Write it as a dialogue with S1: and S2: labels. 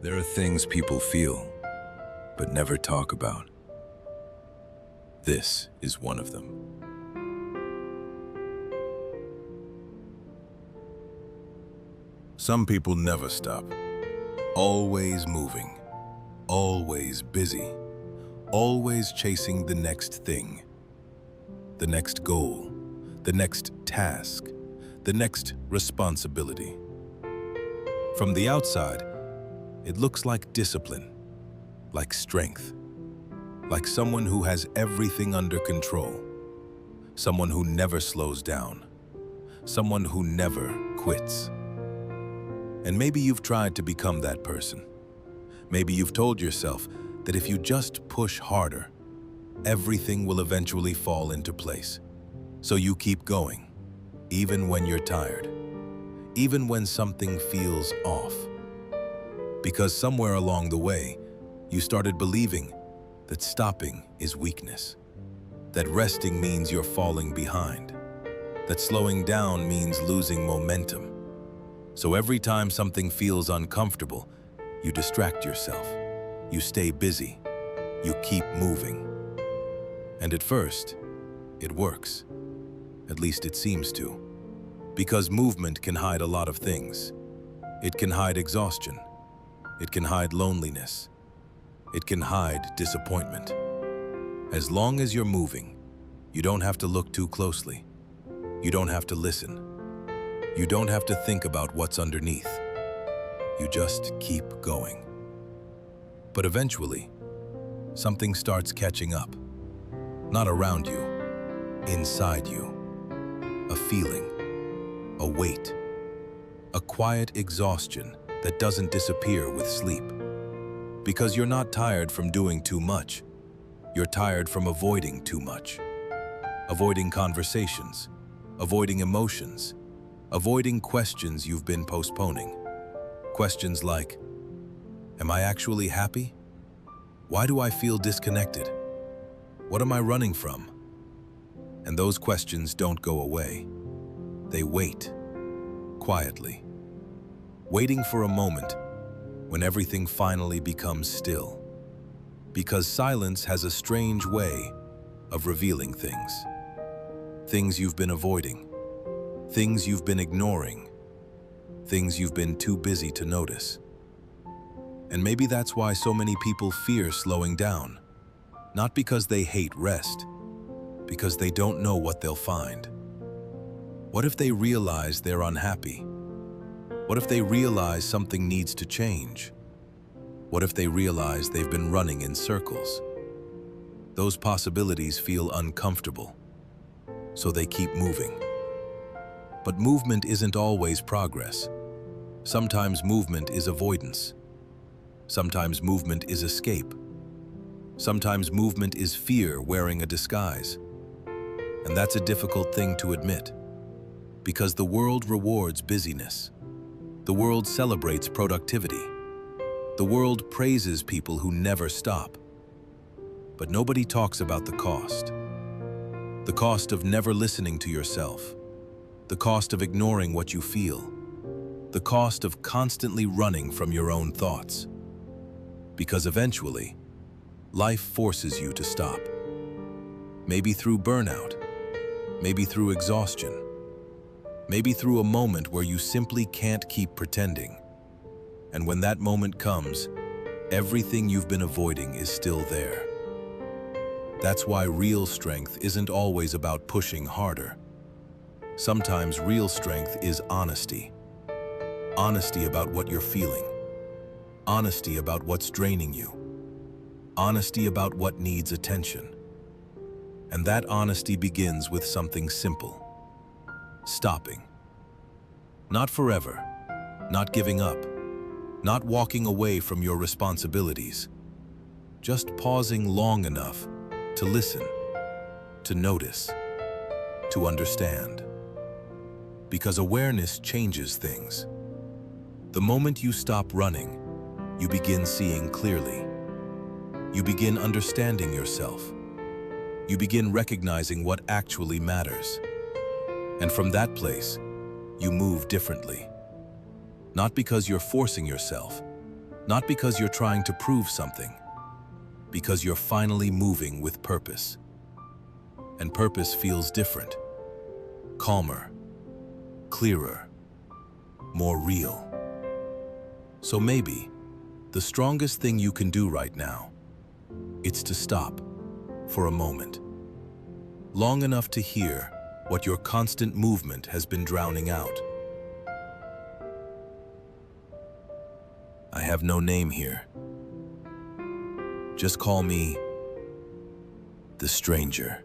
S1: There are things people feel, but never talk about. This is one of them. Some people never stop. Always moving, always busy, always chasing the next thing, the next goal, the next task, the next responsibility. From the outside, it looks like discipline, like strength, like someone who has everything under control, someone who never slows down, someone who never quits. And maybe you've tried to become that person. Maybe you've told yourself that if you just push harder, everything will eventually fall into place. So you keep going, even when you're tired, even when something feels off. Because somewhere along the way, you started believing that stopping is weakness, that resting means you're falling behind, that slowing down means losing momentum. So every time something feels uncomfortable, you distract yourself, you stay busy, you keep moving. And at first, it works. At least it seems to. Because movement can hide a lot of things. It can hide exhaustion. It can hide loneliness. It can hide disappointment. As long as you're moving, you don't have to look too closely. You don't have to listen. You don't have to think about what's underneath. You just keep going. But eventually, something starts catching up. Not around you, inside you. A feeling, a weight, a quiet exhaustion that doesn't disappear with sleep. Because you're not tired from doing too much. You're tired from avoiding too much. Avoiding conversations, avoiding emotions, avoiding questions you've been postponing. Questions like, am I actually happy? Why do I feel disconnected? What am I running from? And those questions don't go away. They wait, quietly, waiting for a moment when everything finally becomes still. Because silence has a strange way of revealing things. Things you've been avoiding. Things you've been ignoring, things you've been too busy to notice. And maybe that's why so many people fear slowing down, not because they hate rest, because they don't know what they'll find. What if they realize they're unhappy? What if they realize something needs to change? What if they realize they've been running in circles? Those possibilities feel uncomfortable, so they keep moving. But movement isn't always progress. Sometimes movement is avoidance. Sometimes movement is escape. Sometimes movement is fear wearing a disguise. And that's a difficult thing to admit. Because the world rewards busyness. The world celebrates productivity. The world praises people who never stop. But nobody talks about the cost. The cost of never listening to yourself. The cost of ignoring what you feel. The cost of constantly running from your own thoughts. Because eventually, life forces you to stop. Maybe through burnout, maybe through exhaustion, maybe through a moment where you simply can't keep pretending. And when that moment comes, everything you've been avoiding is still there. That's why real strength isn't always about pushing harder. Sometimes real strength is honesty. Honesty about what you're feeling. Honesty about what's draining you. Honesty about what needs attention. And that honesty begins with something simple. Stopping. Not forever. Not giving up. Not walking away from your responsibilities. Just pausing long enough to listen, to notice, to understand. Because awareness changes things. The moment you stop running, you begin seeing clearly. You begin understanding yourself. You begin recognizing what actually matters. And from that place, you move differently. Not because you're forcing yourself, Not because you're trying to prove something, because you're finally moving with purpose. And purpose feels different, calmer, clearer, more real. So maybe the strongest thing you can do right now, it's to stop for a moment, long enough to hear what your constant movement has been drowning out. I have no name here. Just call me the stranger.